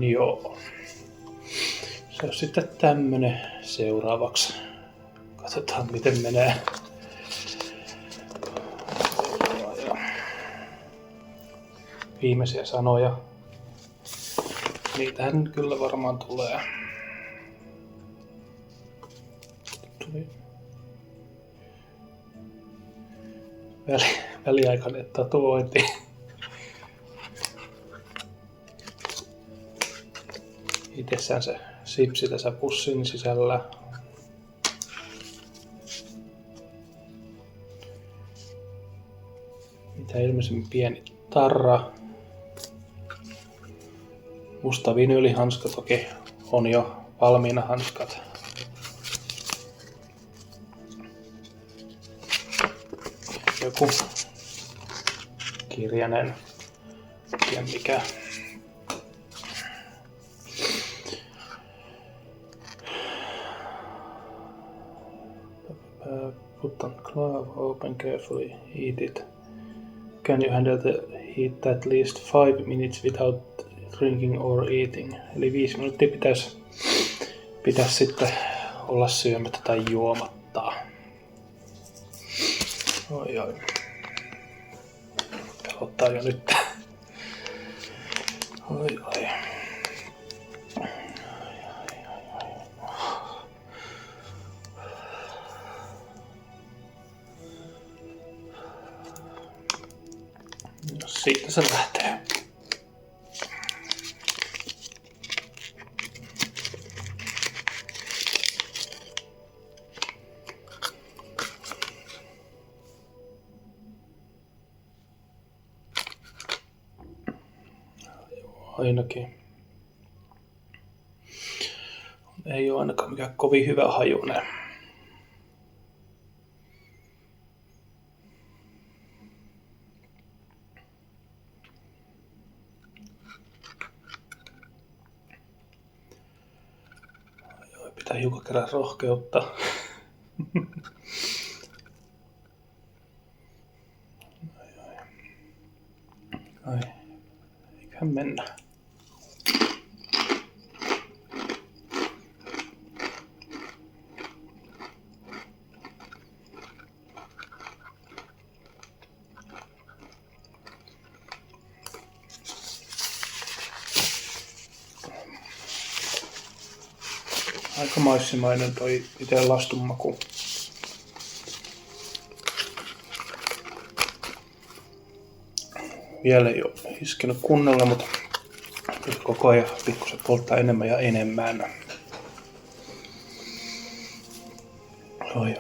Joo. Se on sitten tämmönen seuraavaksi. Katsotaan miten menee. Viimeisiä sanoja. Niitähän kyllä varmaan tulee. Väliaikainen tatuointi. Itsessään se sipsi tässä pussin sisällä. Mitä ilmeisemmin pieni tarra. Musta vinyylihanska toki on jo valmiina hanskat. Joku kirjanen. Ja mikä. Put on glove, open carefully, eat it. Can you handle the heat at least 5 minutes without drinking or eating? Eli 5 minuuttia pitäisi sitten olla syömättä tai juomatta. Oi. Pelottaa jo nyt. Oi. No siitä se lähtee. Ainakin. Ei ole ainakaan mikään kovin hyvä hajuinen. Pitää hiukan kerran rohkeutta. Ai. Eiköhän mennä. Aika maissimainen toi itse lastun maku. Vielä ei ole iskenyt kunnolla, mutta koko ajan pikkusen polttaa enemmän ja enemmän. Oi.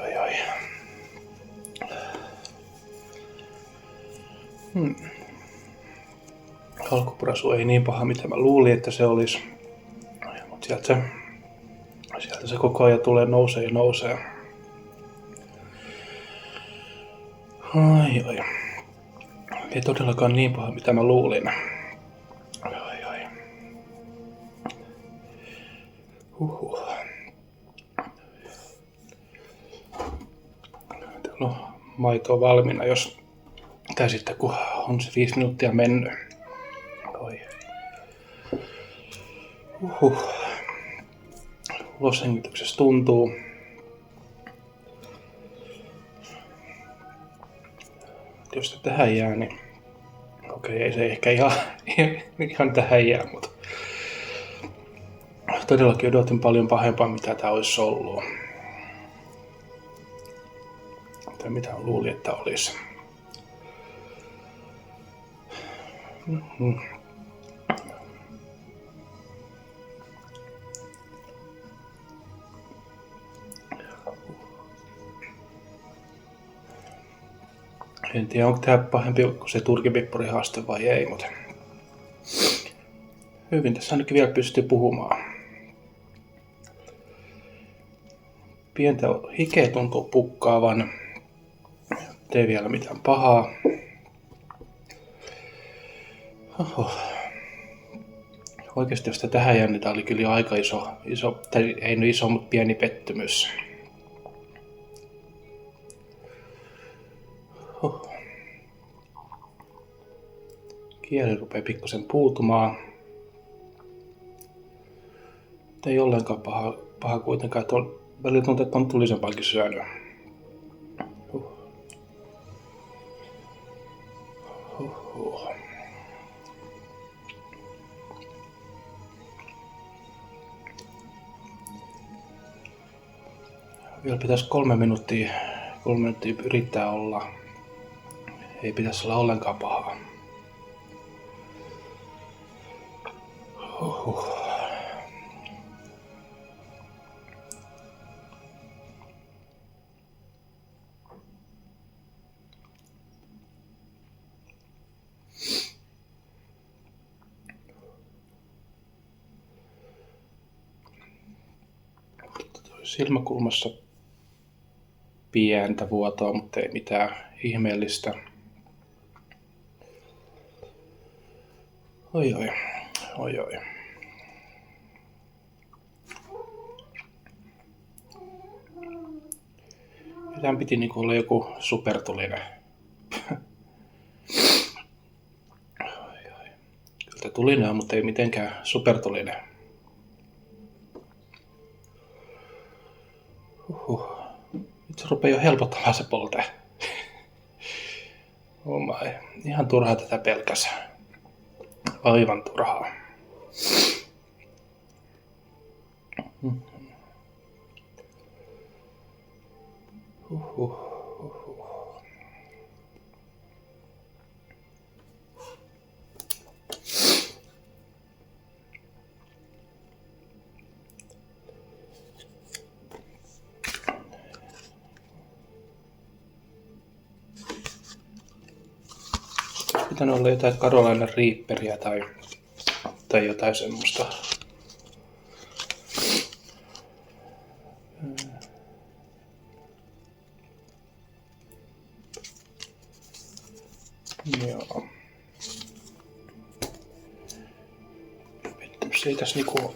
Alkupurasu ei niin paha, mitä mä luulin, että se olisi. Mutta sieltä se koko ajan tulee nousee. Oi. Ei todellakaan niin paha, mitä mä luulin. Oi. Täällä on maitoa valmiina, tai sitten kun on se 5 minuuttia mennyt. Oi. Uloshengityksessä tuntuu. Jos se tähän jää, niin okei, ei se ehkä ihan tähän jää, mutta todellakin odotin paljon pahempaa, mitä tää olisi ollut. Tai mitä luulin, että olisi. En tiedä, onko tämä pahempi kuin se turkipippurihaaste vai ei, mutta hyvin tässä ainakin vielä pystyy puhumaan. Pientä hikeä tuntuu pukkaavan. Ei vielä mitään pahaa. Oikeasti jos tähän jännitä oli kyllä aika iso, tai ei nyt iso, mutta pieni pettymys. Kieli rupeaa pikkusen puutumaan. Ei ollenkaan paha kuitenkaan. Välillä tuntuu, että on tulisempaankin syönyt. Vielä pitäisi 3 minuuttia yrittää olla. Ei pitäisi olla ollenkaan pahaa. Silmäkulmassa pientä vuotoa, mutta ei mitään ihmeellistä. Oi. Tämän piti niinku olla joku supertulinen. Kyllä tulinen on, mutta ei mitenkään supertulinen. Nyt se rupeaa jo helpottamaan se polte. Oh my. Ihan turhaa tätä pelkäs. Aivan turhaa. Pitänyt olla jotain Carolina Reaperia tai jotain semmoista. Joo. Pettymys ei tässä niinku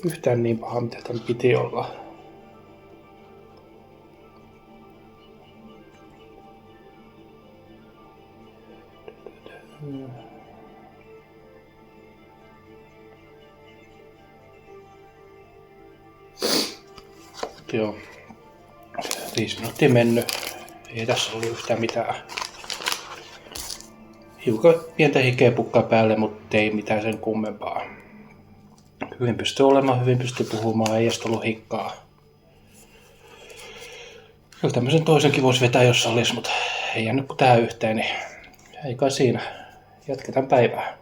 yhtään niin paha, mitä tämän piti olla. Joo. 5 minuuttia mennyt. Ei tässä ollut yhtään mitään. Hiukan pientä hikeä pukkaa päälle, mutta ei mitään sen kummempaa. Hyvin pystyy olemaan, hyvin pystyy puhumaan, ei edes tullut hikkaa. Kyllä tämmöisen toisenkin voisi vetää, jos olisi, mutta ei jäänyt kuin tähän yhteen, niin ei kai siinä. Jatketaan päivää.